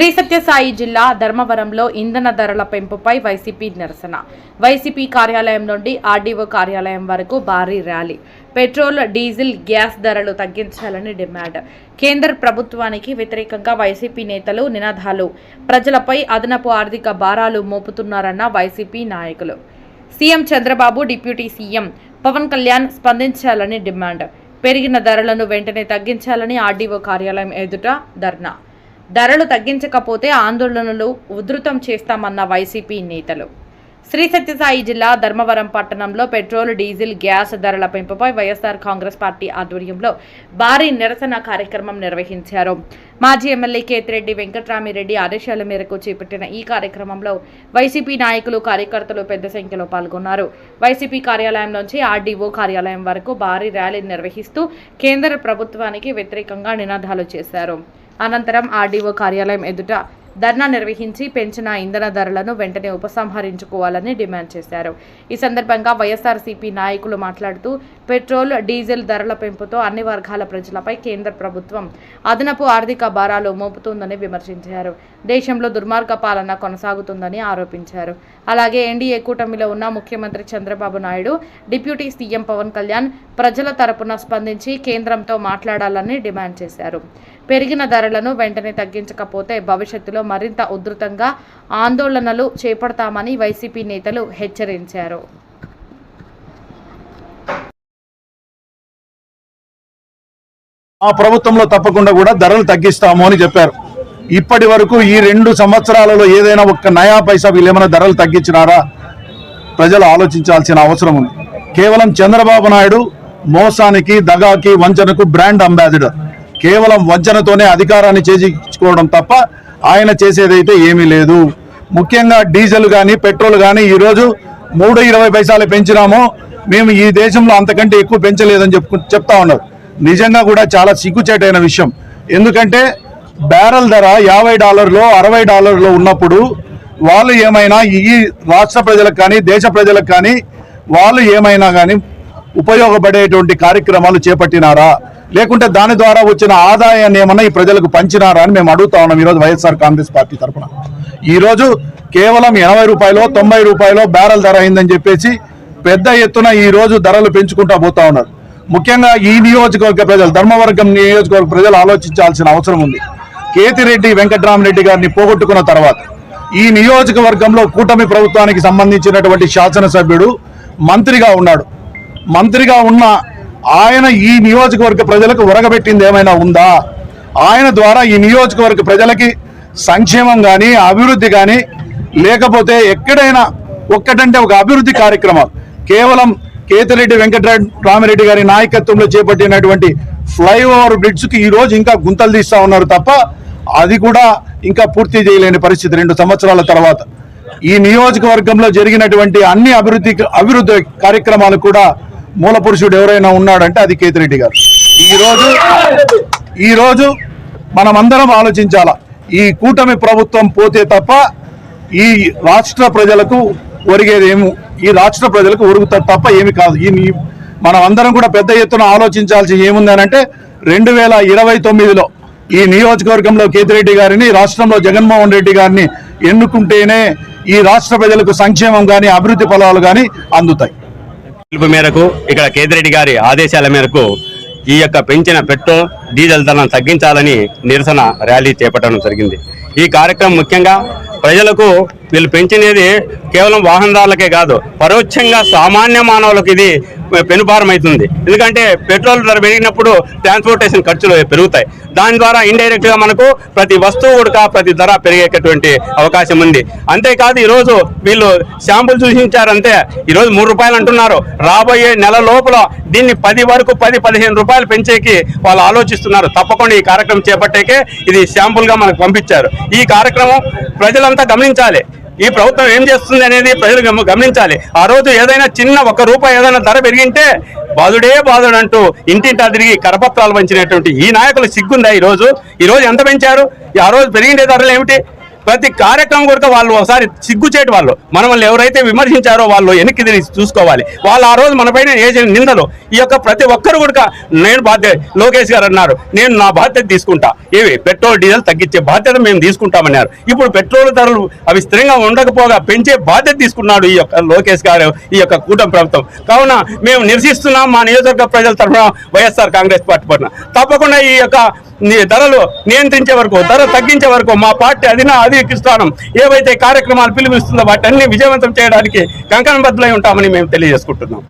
శ్రీ సత్యసాయి జిల్లా ధర్మవరంలో ఇంధన ధరల పెంపుపై వైసీపీ నిరసన. వైసీపీ కార్యాలయం నుండి ఆర్డీఓ కార్యాలయం వరకు భారీ ర్యాలీ. పెట్రోల్, డీజిల్, గ్యాస్ ధరలు తగ్గించాలని డిమాండ్. కేంద్ర ప్రభుత్వానికి వ్యతిరేకంగా వైసీపీ నేతలు నినాదాలు. ప్రజలపై అదనపు ఆర్థిక భారాలు మోపుతున్నారన్న వైసీపీ నాయకులు. CM Chandrababu, deputy CM Pawan Kalyan స్పందించాలని డిమాండ్. పెరిగిన ధరలను వెంటనే తగ్గించాలని ఆర్డీఓ కార్యాలయం ఎదుట ధర్నా. ధరలు తగ్గించకపోతే ఆందోళనలు ఉధృతం చేస్తామన్న వైసీపీ నేతలు. శ్రీ సత్యసాయి జిల్లా ధర్మవరం పట్టణంలో పెట్రోల్, డీజిల్, గ్యాస్ ధరల పెంపుపై వైఎస్ఆర్ కాంగ్రెస్ పార్టీ ఆధ్వర్యంలో భారీ నిరసన కార్యక్రమం నిర్వహించారు. మాజీ ఎమ్మెల్యే కేతిరెడ్డి వెంకట్రామిరెడ్డి ఆదేశాల మేరకు చేపట్టిన ఈ కార్యక్రమంలో వైసీపీ నాయకులు, కార్యకర్తలు పెద్ద సంఖ్యలో పాల్గొన్నారు. వైసీపీ కార్యాలయం నుంచి ఆర్డీఓ కార్యాలయం వరకు భారీ ర్యాలీ నిర్వహిస్తూ కేంద్ర ప్రభుత్వానికి వ్యతిరేకంగా నినాదాలు చేశారు. అనంతరం ఆర్డీఓ కార్యాలయం ఎదుట ధర్నా నిర్వహించి పెంచిన ఇంధన ధరలను వెంటనే ఉపసంహరించుకోవాలని డిమాండ్ చేశారు. ఈ సందర్భంగా వైఎస్ఆర్సీపీ నాయకులు మాట్లాడుతూ పెట్రోల్, డీజిల్ ధరల పెంపుతో అన్ని వర్గాల ప్రజలపై కేంద్ర ప్రభుత్వం అదనపు ఆర్థిక భారాలు మోపుతుందని విమర్శించారు. దేశంలో దుర్మార్గ పాలన కొనసాగుతుందని ఆరోపించారు. అలాగే ఎన్డీఏ కూటమిలో ఉన్న ముఖ్యమంత్రి చంద్రబాబు నాయుడు, డిప్యూటీ సీఎం పవన్ కళ్యాణ్ ప్రజల తరపున స్పందించి కేంద్రంతో మాట్లాడాలని డిమాండ్ చేశారు. పెరిగిన ధరలను వెంటనే తగ్గించకపోతే భవిష్యత్తులో మరింత ఉధృతంగా ఆందోళనలు చేపడతామని వైసీపీ నేతలు హెచ్చరించారు. ఆ ప్రభుత్వంలో తప్పకుండా కూడా ధరలు తగ్గిస్తాము అని చెప్పారు. ఇప్పటి వరకు ఈ 2 సంవత్సరాలలో ఏదైనా ఒక్క నయా పైసా వీళ్ళేమైనా ధరలు తగ్గించినారా? ప్రజలు ఆలోచించాల్సిన అవసరం ఉంది. కేవలం చంద్రబాబు నాయుడు మోసానికి, దగాకి, వంచనకు బ్రాండ్ అంబాసిడర్. కేవలం వంచనతోనే అధికారాన్ని చేజించుకోవడం తప్ప ఆయన చేసేదైతే ఏమీ లేదు. ముఖ్యంగా డీజిల్ కానీ, పెట్రోల్ కానీ ఈరోజు 3.20 పైసలు పెంచినామో మేము ఈ దేశంలో అంతకంటే ఎక్కువ పెంచలేదని చెప్తా ఉన్నారు. నిజంగా కూడా చాలా సిగ్గుచేటైన విషయం. ఎందుకంటే బ్యారెల్ ధర $50, $60 ఉన్నప్పుడు వాళ్ళు ఏమైనా ఈ రాష్ట్ర ప్రజలకు కానీ, దేశ ప్రజలకు కానీ వాళ్ళు ఏమైనా కానీ ఉపయోగపడేటువంటి కార్యక్రమాలు చేపట్టినారా? లేకుంటే దాని ద్వారా వచ్చిన ఆదాయాన్ని ఏమన్నా ఈ ప్రజలకు పంచినారా అని మేము అడుగుతా ఉన్నాం. ఈరోజు వైఎస్ఆర్ కాంగ్రెస్ పార్టీ తరఫున ఈరోజు కేవలం $80, $90 బ్యారెల్ ధర అయిందని చెప్పేసి పెద్ద ఎత్తున ఈరోజు ధరలు పెంచుకుంటా పోతా ఉన్నారు. ముఖ్యంగా ఈ నియోజకవర్గ ప్రజలు, ధర్మవరం నియోజకవర్గ ప్రజలు ఆలోచించాల్సిన అవసరం ఉంది. కేతిరెడ్డి వెంకట్రామిరెడ్డి గారిని పోగొట్టుకున్న తర్వాత ఈ నియోజకవర్గంలో కూటమి ప్రభుత్వానికి సంబంధించినటువంటి శాసనసభ్యుడు మంత్రిగా ఉన్నాడు. మంత్రిగా ఉన్న ఆయన ఈ నియోజకవర్గ ప్రజలకు ఒరగబెట్టింది ఏమైనా ఉందా? ఆయన ద్వారా ఈ నియోజకవర్గ ప్రజలకి సంక్షేమం కానీ, అభివృద్ధి కానీ, లేకపోతే ఎక్కడైనా ఒక్కటంటే ఒక అభివృద్ధి కార్యక్రమాలు కేవలం కేతిరెడ్డి వెంకట్రామిరెడ్డి గారి నాయకత్వంలో చేపట్టినటువంటి ఫ్లైఓవర్ బ్రిడ్జ్కి ఈరోజు ఇంకా గుంతలు తీస్తూ ఉన్నారు తప్ప అది కూడా ఇంకా పూర్తి చేయలేని పరిస్థితి. 2 సంవత్సరాల తర్వాత ఈ నియోజకవర్గంలో జరిగినటువంటి అన్ని అభివృద్ధి కార్యక్రమాలు కూడా మూల పురుషుడు ఎవరైనా ఉన్నాడంటే అది కేతిరెడ్డి గారు. ఈరోజు మనమందరం ఆలోచించాలా. ఈ కూటమి ప్రభుత్వం పోతే తప్ప ఈ రాష్ట్ర ప్రజలకు ఒరిగేదేమో, ఈ రాష్ట్ర ప్రజలకు ఒరుగుతారు తప్ప ఏమి కాదు. మనం అందరం కూడా పెద్ద ఎత్తున ఆలోచించాల్సి ఏముంది అని అంటే 2029లో ఈ నియోజకవర్గంలో కేతిరెడ్డి గారిని, రాష్ట్రంలో జగన్మోహన్ రెడ్డి గారిని ఎన్నుకుంటేనే ఈ రాష్ట్ర ప్రజలకు సంక్షేమం కానీ, అభివృద్ధి ఫలాలు కానీ అందుతాయి. పిలుపు మేరకు ఇక్కడ కేతిరెడ్డి గారి ఆదేశాల మేరకు ఈ యొక్క పెంచిన పెట్రోల్, డీజిల్ ధరలను తగ్గించాలని నిరసన ర్యాలీ చేపట్టడం జరిగింది. ఈ కార్యక్రమం ముఖ్యంగా ప్రజలకు వీళ్ళు పెంచినది కేవలం వాహనదారులకే కాదు, పరోక్షంగా సామాన్య మానవులకు ఇది పెనుభారం అవుతుంది. ఎందుకంటే పెట్రోల్ ధర పెరిగినప్పుడు ట్రాన్స్పోర్టేషన్ ఖర్చులు పెరుగుతాయి. దాని ద్వారా ఇండైరెక్ట్ గా మనకు ప్రతి వస్తువు కూడా, ప్రతి ధర పెరిగేటటువంటి అవకాశం ఉంది. అంతేకాదు ఈరోజు వీళ్ళు శాంపుల్ చూసించారంటే ఈరోజు ₹3 అంటున్నారు. రాబోయే నెల లోపల దీన్ని 10 వరకు, 10-15 రూపాయలు పెంచేకి వాళ్ళు ఆలోచిస్తున్నారు. తప్పకుండా ఈ కార్యక్రమం చేపట్టేకే ఇది శాంపుల్ గా మనకు పంపించారు. ఈ కార్యక్రమం ప్రజలంతా గమనించాలి. ఈ ప్రభుత్వం ఏం చేస్తుంది అనేది ప్రజలు గమనించాలి. ఆ రోజు ఏదైనా చిన్న ₹1 ఏదైనా ధర పెరిగింటే బాధుడే బాధుడు అంటూ ఇంటింటా తిరిగి కరపత్రాలు పంచినటువంటి ఈ నాయకులు సిగ్గుందా? ఈరోజు ఎంత పెంచారు? ఆ రోజు పెరిగిండే ధరలు ఏమిటి? ప్రతి కార్యక్రమం కూడా వాళ్ళు ఒకసారి సిగ్గుచేటి వాళ్ళు మనల్ని ఎవరైతే విమర్శించారో వాళ్ళు వెనక్కి తిరిగి చూసుకోవాలి. వాళ్ళు ఆ రోజు మనపైన వేసిన నిందలు ఈ యొక్క ప్రతి ఒక్కరు కూడా నేను బాధ్యత, లోకేష్ గారు అన్నారు నేను నా బాధ్యత తీసుకుంటా, ఏవి పెట్రోల్ డీజిల్ తగ్గించే బాధ్యత మేము తీసుకుంటామన్నారు. ఇప్పుడు పెట్రోల్ ధరలు అవి స్థిరంగా ఉండకపోగా పెంచే బాధ్యత తీసుకున్నాడు ఈ యొక్క లోకేష్ గారు, ఈ యొక్క కూటమి ప్రభుత్వం. కావున మేము నిరసిస్తున్నాం మా నియోజకవర్గ ప్రజల తరఫున, వైఎస్ఆర్ కాంగ్రెస్ పార్టీ పట్ల. తప్పకుండా ఈ యొక్క ధరలు నియంత్రించే వరకు, ధర తగ్గించే వరకు మా పార్టీ అధిష్టానం ఏవైతే కార్యక్రమాలు పిలుపుస్తుందో వాటి అన్ని విజయవంతం చేయడానికి కంకణబద్ధులై ఉంటామని మేము తెలియజేసుకుంటున్నాం.